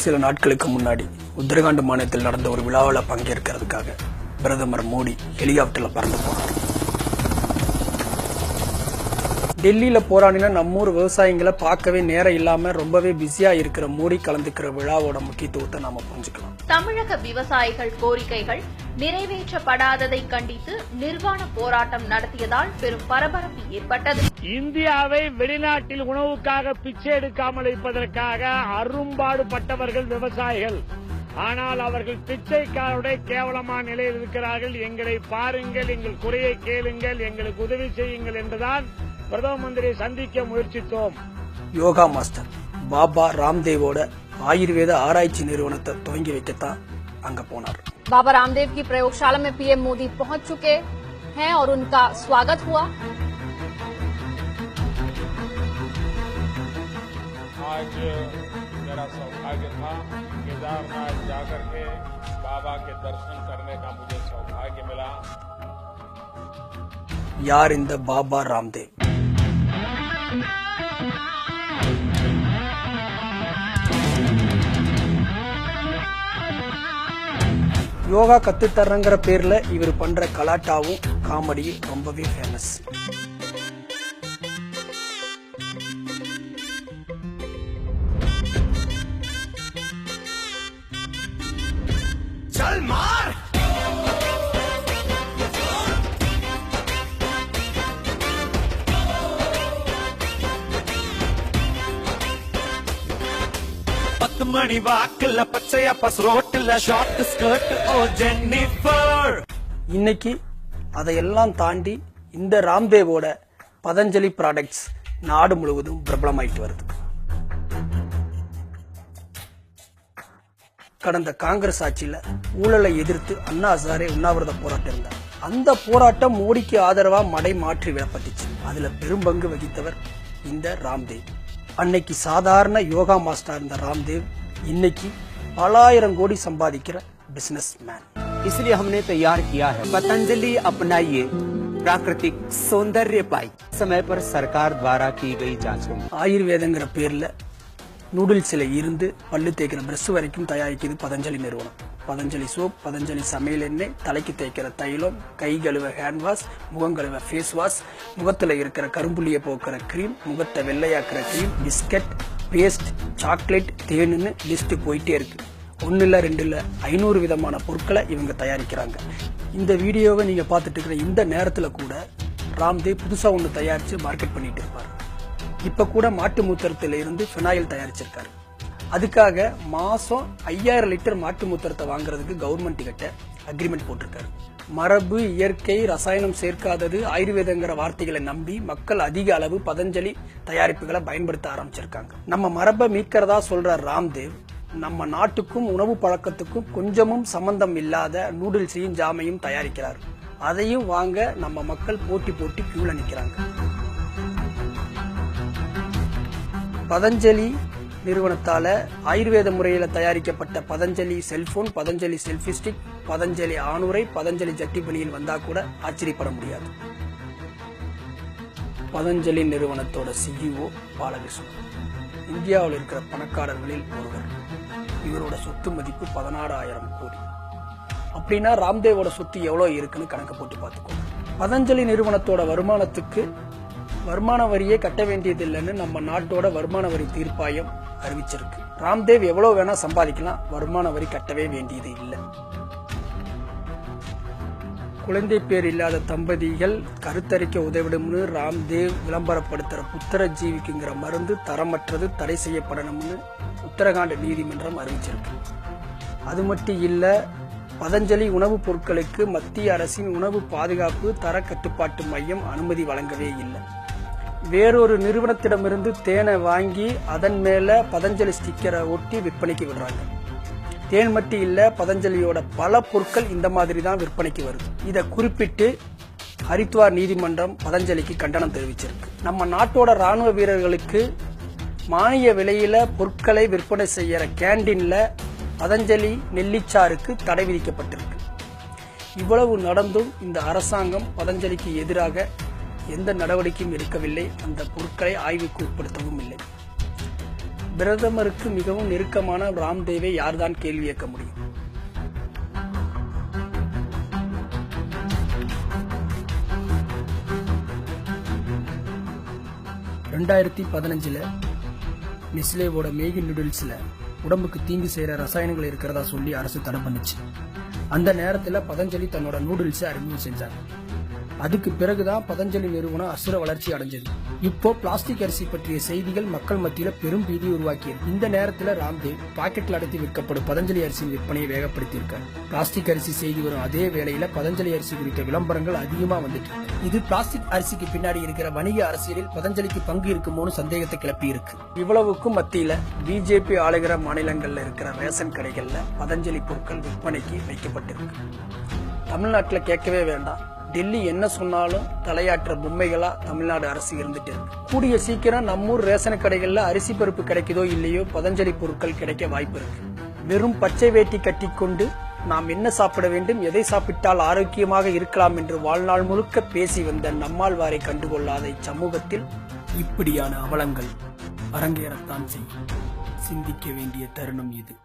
சில நாட்களுக்கு முன்னாடி உத்தரகாண்ட் மாநிலத்தில் நடந்த ஒரு விழாவில் பங்கேற்கிறதுக்காக பிரதமர் மோடி ஹெலிகாப்டர்ல பறந்து போனார். டெல்லியில போராடின நம்மூர் விவசாயிகளை பார்க்கவே நேரம் இல்லாம ரொம்பவே பிஸியா இருக்கிற மோடி கலந்துக்கிற விழாவோட முக்கியத்துவத்தை நாம புரிஞ்சுக்கலாம். தமிழக விவசாயிகள் கோரிக்கைகள் நிறைவேற்றப்படாததை கண்டித்து நிர்வாண போராட்டம் நடத்தியதால் பெரும் பரபரப்பு ஏற்பட்டது. இந்தியாவை வெளிநாட்டில் உணவுக்காக பிச்சை எடுக்காமல் இருப்பதற்காக அரும்பாடுபட்டவர்கள் விவசாயிகள். ஆனால் அவர்கள் பிச்சைக்காரருடைய கேவலமான நிலையில் இருக்கிறார்கள். எங்களை பாருங்கள், எங்கள் குறையை கேளுங்கள், எங்களுக்கு உதவி செய்யுங்கள் என்றுதான் பிரதம மந்திரியை சந்திக்க முயற்சித்தோம். யோகா மாஸ்டர் பாபா ராம்தேவோட ஆயுர்வேத ஆராய்ச்சி நிறுவனத்தை துவங்கி வைக்கத்தான் அங்க போனார். बाबा रामदेव की प्रयोगशाला में पीएम मोदी पहुंच चुके हैं और उनका स्वागत हुआ. आज मेरा सौभाग्य था केदारनाथ जाकर के बाबा के दर्शन करने का मुझे सौभाग्य मिला. यार இந்த பாபா ராம்தேவ்? யோகா கத்துத்தர்றங்கிற பேர்ல இவர் பண்ற கலாட்டாவும் காமெடியும் ரொம்பவே ஃபேமஸ். மணி வாக்குல பச்சையா பஸ் ரோட்டுல ஷார்ட் ஸ்கர்ட் ஓ ஜென்னிஃபர். இன்னைக்கு அதையெல்லாம் தாண்டி இந்த ராம்தேவோட பதஞ்சலி ப்ராடக்ட்ஸ் நாடு முழுவதும் பிரபலமாயிட்டு வருது. கடந்த காங்கிரஸ் ஆட்சியில ஊழலை எதிர்த்து அண்ணா ஹசாரே உண்ணாவிரத போராட்டம் இருந்தார். அந்த போராட்டம் மோடிக்கு ஆதரவா மடை மாற்றி விடப்பட்டுச்சு. அதுல பெரும்பங்கு வகித்தவர் இந்த ராம்தேவ். அன்னைக்கு சாதாரண யோகா மாஸ்டர் இருந்த ராம்தேவ் இன்னைக்கு பலாயிரம் கோடி சம்பாதிக்கிற பிசினஸ் மேன். इसलिए हमने तैयार किया है पतंजलि अपनाइए प्राकृतिक सौंदर्य पाई. समय पर सरकार द्वारा की गई जांचों ஆயுர்வேதங்கிற பேர்ல நூடுல்ஸ்ல இருந்து பல்லு தேய்க்கிற பிரஷ் வரைக்கும் தயாரிக்குது பதஞ்சலி நிறுவனம். பதஞ்சலி சோப், பதஞ்சலி சமையல் எண்ணெய், தலைக்கு தேய்க்கிற தைலம், கை கழுவ ஹேண்ட் வாஷ், முகம் கழுவ ஃபேஸ் வாஷ், முகத்துல இருக்கிற கரும்புள்ளிய போக்குற கிரீம், முகத்தை வெள்ளையாக்குற கிரீம், பிஸ்கட், பேஸ்ட், சாக்லேட், தேனுன்னு லிஸ்ட் போயிட்டே இருக்கு. ஒன்னு இல்ல, ரெண்டு இல்ல, 500 விதமான பொருட்களை இவங்க தயாரிக்கிறாங்க. இந்த வீடியோவை நீங்க பார்த்துட்டு இருக்கிற இந்த நேரத்துல கூட ராம்தேவ் புதுசா ஒன்னு தயாரிச்சு மார்க்கெட் பண்ணிட்டு இருப்பாரு. இப்ப கூட மாட்டு மூத்திரத்தில இருந்து பினாயில் தயாரிச்சிருக்காரு. அதுக்காக மாசம் 5000 லிட்டர் மாட்டு மூத்திரத்தை வாங்குறதுக்கு கவர்மெண்ட் கிட்ட அக்ரிமெண்ட் போட்டிருக்காரு. மரபு, இயற்கை, ரசாயனம் சேர்க்காதது, ஆயுர்வேதங்கிற வார்த்தைகளை நம்பி மக்கள் அதிக அளவு பதஞ்சலி தயாரிப்புகளை பயன்படுத்த ஆரம்பிச்சிருக்காங்க. நம்ம மரபை மீட்கிறதா சொல்ற ராம்தேவ் நம்ம நாட்டுக்கும் உணவு பழக்கத்துக்கும் கொஞ்சமும் சம்பந்தம் இல்லாத நூடுல்ஸையும் ஜாமையும் தயாரிக்கிறார். அதையும் வாங்க நம்ம மக்கள் போட்டி போட்டி கியூல நிக்கிறாங்க. பதஞ்சலி நிறுவனத்தால ஆயுர்வேத முறையில தயாரிக்கப்பட்ட Patanjali cellphone, Patanjali selfie stick, Patanjali ஆணுரை, பதஞ்சலி ஜட்டி பணியில் வந்தா கூட ஆச்சரியப்பட முடியாது. பதஞ்சலி நிறுவனத்தோட சிஇஓ பாலகிருஷ்ணன் இந்தியாவில் இருக்கிற பணக்காரர்களில் ஒருவர். இவரோட சொத்து மதிப்பு 16,000 கோடி. அப்படின்னா ராம்தேவோட சொத்து எவ்வளவு இருக்குன்னு கணக்கு போட்டு பார்த்துக்கோ. பதஞ்சலி நிறுவனத்தோட வருமானத்துக்கு வருமான வரியே கட்ட வேண்டியது இல்லைன்னு நம்ம நாட்டோட வருமான வரி தீர்ப்பாயம் அறிவிச்சிருக்கு. ராம்தேவ் எவ்வளவு வேணா சம்பாதிக்கலாம், வருமான வரி கட்டவே வேண்டியது இல்லை. குழந்தை பேர் இல்லாத தம்பதிகள் கருத்தரிக்க உதவிடும்னு ராம்தேவ் விளம்பரப்படுத்துற புத்திர ஜீவிக்குங்கிற மருந்து தரமற்றது, தடை செய்யப்படணும்னு உத்தரகாண்ட் நீதிமன்றம் அறிவிச்சிருக்கு. அது மட்டும் இல்ல, பதஞ்சலி உணவுப் பொருட்களுக்கு மத்திய அரசின் உணவு பாதுகாப்பு தர கட்டுப்பாட்டு மையம் அனுமதி வழங்கவே இல்லை. வேறொரு நிறுவனத்திடமிருந்து தேனை வாங்கி அதன் மேல பதஞ்சலி ஸ்டிக்கரை ஒட்டி விற்பனைக்கு விடுறாங்க. தேன் மட்டும் இல்ல, பதஞ்சலியோட பல பொருட்கள் இந்த மாதிரி தான் விற்பனைக்கு வருது. இதை குறிப்பிட்டு ஹரித்வார் நீதிமன்றம் பதஞ்சலிக்கு கண்டனம் தெரிவிச்சிருக்கு. நம்ம நாட்டோட ராணுவ வீரர்களுக்கு மானிய விலையில பொருட்களை விற்பனை செய்யற கேண்டீன்ல பதஞ்சலி நெல்லிச்சாருக்கு தடை விதிக்கப்பட்டிருக்கு. இவ்வளவு நடந்தும் இந்த அரசாங்கம் பதஞ்சலிக்கு எதிராக எந்த நடவடிக்கையும் எடுக்கவில்லை. அந்த பொருட்களை ஆய்வுக்கு உட்படுத்தவும் இல்லை. பிரதமருக்கு மிகவும் நெருக்கமான ராம்தேவை யார்தான் கேள்வி கேட்க முடியும்? ரெண்டாயிரத்தி 15 நெஸ்லேவோட மேகி நூடுல்ஸ்ல உடம்புக்கு தீங்கு செய்யற ரசாயனங்கள் இருக்கிறதா சொல்லி அரசு தடை பண்ணுச்சு. அந்த நேரத்தில் பதஞ்சலி தன்னோட நூடுல்ஸை அறிமுகம் செஞ்சாங்க. அதுக்கு பிறகுதான் பதஞ்சலி நிறுவனம் அசுர வளர்ச்சி அடைஞ்சது. இப்போ பிளாஸ்டிக் அரிசி பற்றிய செய்திகள் மக்கள் மத்தியில பெரும் பீதி உருவாக்கியது. இந்த நேரத்தில் ராம்தேவ் பாக்கெட்ல அடைத்து விற்கப்படும் பதஞ்சலி அரிசியின் விற்பனையை வேகப்படுத்தியிருக்காரு. பிளாஸ்டிக் அரிசி செய்தி வரும் அதே வேளையில பதஞ்சலி அரிசி குறித்த விளம்பரங்கள் அதிகமா வந்துட்டு இது பிளாஸ்டிக் அரிசிக்கு பின்னாடி இருக்கிற வணிக அரசியலில் பதஞ்சலிக்கு பங்கு இருக்குமோன்னு சந்தேகத்தை கிளப்பி இருக்கு. இவ்வளவுக்கும் மத்தியில பிஜேபி ஆளுகிற மாநிலங்கள்ல இருக்கிற ரேஷன் கடைகள்ல பதஞ்சலி பொருட்கள் விற்பனைக்கு வைக்கப்பட்டிருக்கு. தமிழ்நாட்டில் கேட்கவே வேண்டாம். டெல்லி என்ன சொன்னாலும் தலையாற்ற பொம்மைகளா தமிழ்நாடு அரசு இருந்துட்டு இருக்கு. கூடிய சீக்கிரம் நம்மூர் ரேஷன் கடைகள்ல அரிசி பருப்பு கிடைக்குதோ இல்லையோ பதஞ்சலி பொருட்கள் கிடைக்க வாய்ப்பு இருக்கு. வெறும் பச்சை வேட்டி கட்டிக்கொண்டு நாம் என்ன சாப்பிட வேண்டும், எதை சாப்பிட்டால் ஆரோக்கியமாக இருக்கலாம் என்று வாழ்நாள் முழுக்க பேசி வந்த நம்மாழ்வாரை கண்டுகொள்ளாத இச்சமூகத்தில் இப்படியான அவலங்கள் அரங்கேறத்தான் செய்யும். சிந்திக்க வேண்டிய தருணம் இது.